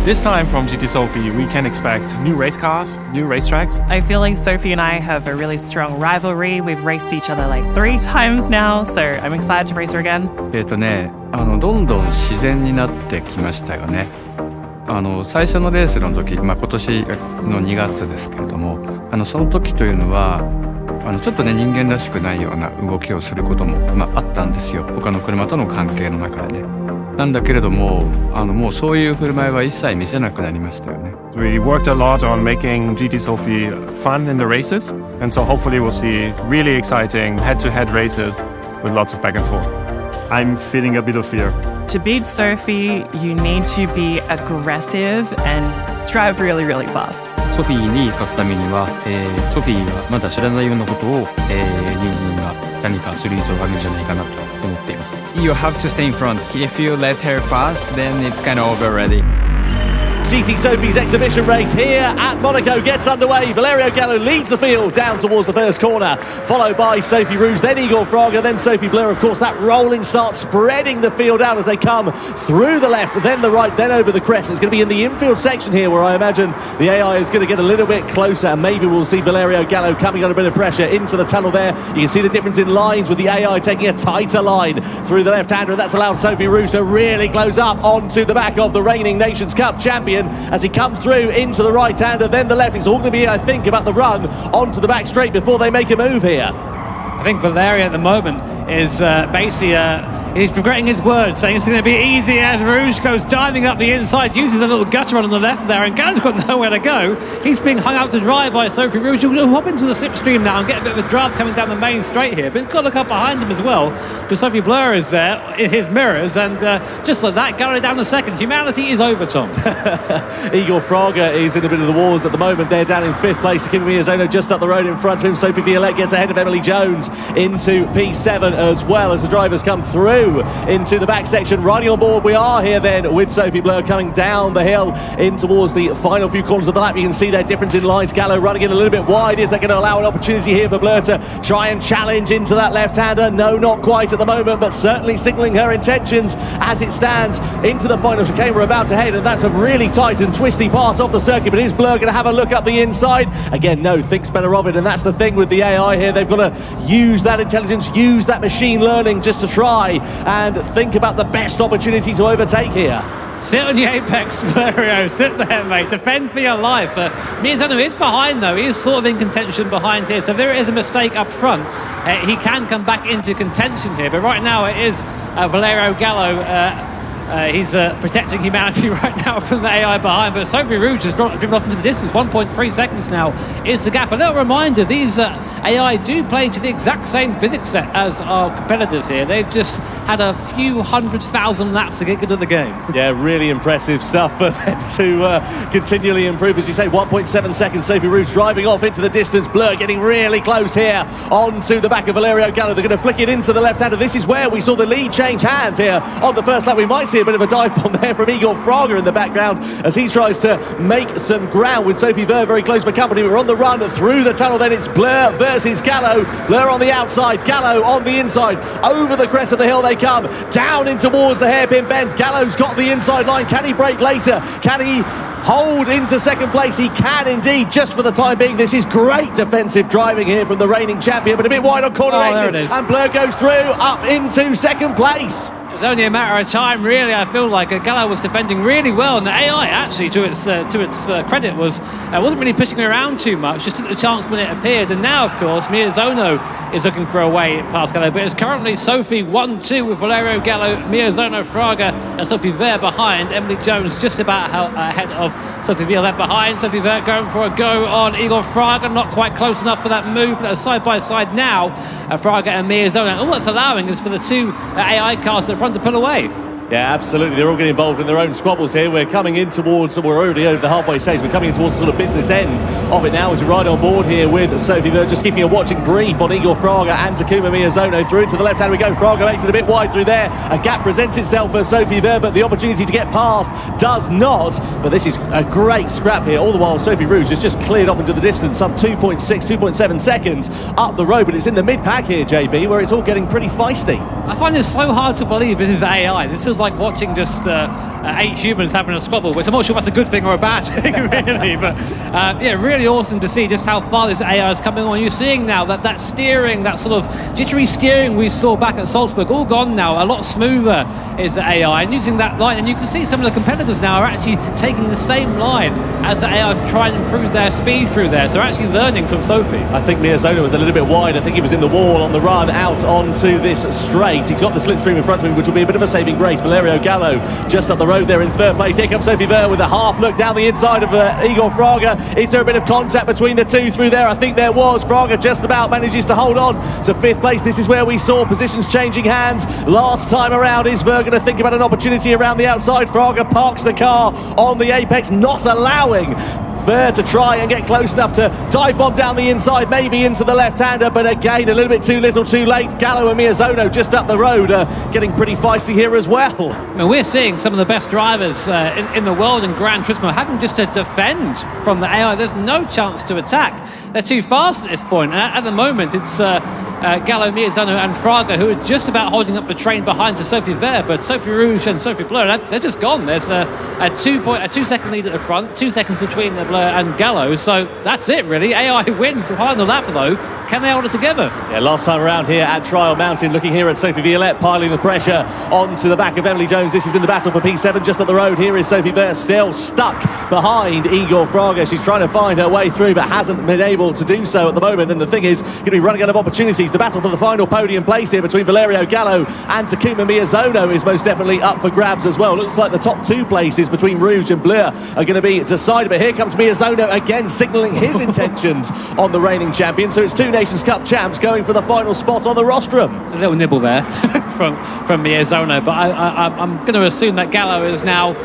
This time from GT Sophy, we can expect new race cars, new racetracks. I feel like Sophy and I have a really strong rivalry. We've raced each other like 3 times now, so I'm excited to race her again. どんどん自然になってきましたよね。最初のレースの時、今年の2月ですけれども、その時というのはちょっとね人間らしくないような動きをすることも、あったんですよ。他の車との関係の中でね。なんだけれども、もうそういう振る舞いは一切見せなくなりましたよね。We worked a lot on making GT Sophy fun in the races, and so hopefully we'll see really exciting head-to-head races with lots of back and forth. I'm feeling a bit of fear. To beat Sophy, you need to be aggressive and drive really, really fast. ソフィーに勝つためには、ソフィーがまだ知らないようなことを、人間が何かする必要があるんじゃないかなと思っています。You have to stay in front. If you let her pass, then it's kind of over already. GT Sophy's exhibition race here at Monaco gets underway. Valerio Gallo leads the field down towards the first corner, followed by Sophie Rouge, then Igor Fraga, then Sophie Blur. Of course, that rolling start spreading the field out as they come through the left, then the right, then over the crest. It's going to be in the infield section here where I imagine the AI is going to get a little bit closer, and maybe we'll see Valerio Gallo coming under a bit of pressure into the tunnel there. You can see the difference in lines with the AI taking a tighter line through the left-hander, and that's allowed Sophie Rouge to really close up onto the back of the reigning Nations Cup champion as he comes through into the right-hander, then the left. It's all going to be, I think, about the run onto the back straight before they make a move here. I think Valerio at the moment is basically he's regretting his words, saying it's going to be easy as Rouge goes diving up the inside, uses a little gutter run on the left there, and Gallo's got nowhere to go. He's being hung out to dry by Sophie Rouge. He'll hop into the slipstream now and get a bit of a draft coming down the main straight here, but he's got to look up behind him as well, because Sophie Blur is there in his mirrors, and just like that, Gallo down the second. Humanity is over, Tom. Igor Fraga is in a bit of the wars at the moment. They're down in 5th place. Takumi Miyazono just up the road in front of him. Sophie Violette gets ahead of Emily Jones into P7 as well as the drivers come through into the back section. Riding on board we are here then with Sophie Blur coming down the hill in towards the final few corners of the lap. You can see their difference in lines. Gallo running in a little bit wide. Is that going to allow an opportunity here for Blur to try and challenge into that left-hander? No, not quite at the moment, but certainly signalling her intentions as it stands into the final chicane we're about to head, and that's a really tight and twisty part of the circuit. But is Blur going to have a look up the inside? Again, no, thinks better of it, and that's the thing with the AI here. They've got to use that intelligence, use that machine learning just to try and think about the best opportunity to overtake here. Sit on the apex, Valerio. Sit there, mate. Defend for your life. Miyazono is behind, though. He is sort of in contention behind here. So if there is a mistake up front, he can come back into contention here. But right now it is Valerio Gallo. He's protecting humanity right now from the AI behind, but Sophie Rouge has driven off into the distance. 1.3 seconds now is the gap. A little reminder, these AI do play to the exact same physics set as our competitors here. They've just had a few 100,000 laps to get good at the game. Yeah, really impressive stuff for them to continually improve. As you say, 1.7 seconds, Sophie Rouge driving off into the distance. Blur getting really close here onto the back of Valerio Gallo. They're going to flick it into the left-hander. This is where we saw the lead change hands here on the first lap. We might see a bit of a dive bomb there from Igor Fraga in the background as he tries to make some ground with Sophie Ver very close for company. We're on the run through the tunnel, then it's Blur versus Gallo. Blur on the outside, Gallo on the inside. Over the crest of the hill they come, down in towards the hairpin bend. Gallo's got the inside line. Can he break later? Can he hold into second place? He can indeed, just for the time being. This is great defensive driving here from the reigning champion, but a bit wide on corner exit, and Blur goes through up into second place. It was only a matter of time, really. I feel like Gallo was defending really well, and the AI, actually, to its credit, wasn't really pushing around too much. Just took the chance when it appeared. And now, of course, Miyazono is looking for a way past Gallo. But it's currently Sophie 1-2 with Valerio Gallo, Miyazono, Fraga, and Sophie Ver behind. Emily Jones just about ahead of Sophie Violette behind. Sophie Ver going for a go on Igor Fraga, not quite close enough for that move, but side by side now, Fraga and Miyazono. All that's allowing is for the two AI cars at front to pull away. Yeah, absolutely. They're all getting involved in their own squabbles here. We're coming in towards, we're already over the halfway stage. We're coming in towards the sort of business end of it now as we ride on board here with Sophie Ver, just keeping a watching brief on Igor Fraga and Takuma Miyazono. Through to the left hand we go. Fraga makes it a bit wide through there. A gap presents itself for Sophie Ver, but the opportunity to get past does not. But this is a great scrap here. All the while Sophie Rouge has just cleared off into the distance, some 2.6, 2.7 seconds up the road. But it's in the mid-pack here, JB, where it's all getting pretty feisty. I find this so hard to believe this is AI. This feels like watching just 8 humans having a squabble, which I'm not sure if that's a good thing or a bad thing, really. But yeah, really awesome to see just how far this AI is coming on. You're seeing now that steering, that sort of jittery steering we saw back at Salzburg, all gone now. A lot smoother is the AI, and using that line. And you can see some of the competitors now are actually taking the same line as the AI to try and improve their speed through there. So actually learning from Sophy. I think Miyazono was a little bit wide. I think he was in the wall on the run out onto this straight. He's got the slipstream in front of him, which will be a bit of a saving grace. Valerio Gallo just up the road there in third place. Here comes Sophy Ver with a half look down the inside of Igor Fraga. Is there a bit of contact between the two through there? I think there was. Fraga just about manages to hold on to fifth place. This is where we saw positions changing hands last time around. Is Ver going to think about an opportunity around the outside? Fraga parks the car on the apex, not allowing Ver to try and get close enough to dive bomb down the inside, maybe into the left-hander, but again, a little bit too little too late. Gallo and Miyazono just up the road, getting pretty feisty here as well. I mean, we're seeing some of the best drivers in the world in Gran Turismo having just to defend from the AI. There's no chance to attack. They're too fast at this point. And at the moment, it's Gallo, Miyazono and Fraga who are just about holding up the train behind to Sophy Ver, but Sophie Rouge and Sophie Blur, they're just gone. There's a 2-second lead at the front, 2 seconds between the Blur and Gallo, so that's it really. AI wins the final lap though. Can they hold it together? Yeah, last time around here at Trial Mountain, looking here at Sophie Violette piling the pressure onto the back of Emily Jones. This is in the battle for P7 just up the road. Here is Sophie Ver still stuck behind Igor Fraga. She's trying to find her way through but hasn't been able to do so at the moment, and the thing is going to be running out of opportunities. The battle for the final podium place here between Valerio Gallo and Takuma Miyazono is most definitely up for grabs as well. Looks like the top 2 places between Rouge and Blur are going to be decided, but here comes Miyazono again signalling his intentions on the reigning champion. So it's 2 Nations Cup champs going for the final spot on the rostrum. It's a little nibble there from Miyazono, but I'm going to assume that Gallo is now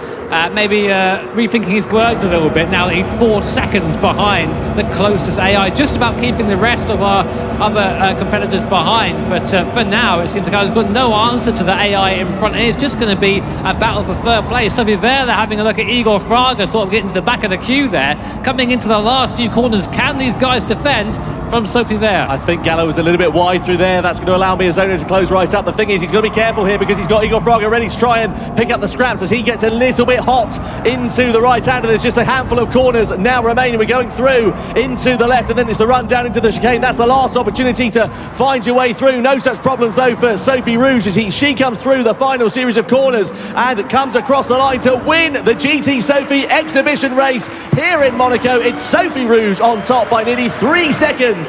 maybe rethinking his words a little bit now that he's 4 seconds behind the closest AI, just about keeping the rest of our other competitors behind. But for now, it seems like Gallo's got no answer to the AI in front, and it's just going to be a battle for third place. Sophie Ver, they're having a look at Igor Fraga, sort of getting to the back of the queue there, coming into the last few corners. Can these guys defend from Sophie Ver? I think Gallo was a little bit wide through there. That's going to allow Miyazono to close right up. The thing is, he's got to be careful here because he's got Igor Fraga ready to try and pick up the scraps as he gets a little bit hot into the right hander. There's just a handful of corners now remaining. We're going through into the left, and then it's the run down into the chicane. That's the last opportunity to find your way through. No such problems though for Sophie Rouge as she comes through the final series of corners and comes across the line to win the GT Sophie exhibition race here in Monaco. It's Sophie Rouge on top by nearly 3 seconds.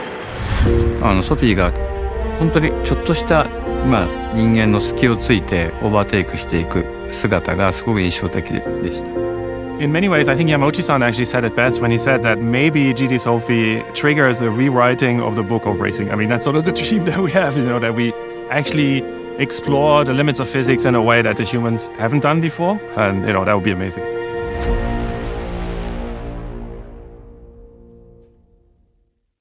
ソフィーが本当にちょっとした、人間の隙をついてオーバーテイクしていく姿がすごく印象的でした。In many ways, I think Yamauchi-san actually said it best when he said that maybe GT Sophie triggers a rewriting of the book of racing. I mean, that's sort of the dream that we have, that we actually explore the limits of physics in a way that the humans haven't done before. And, that would be amazing.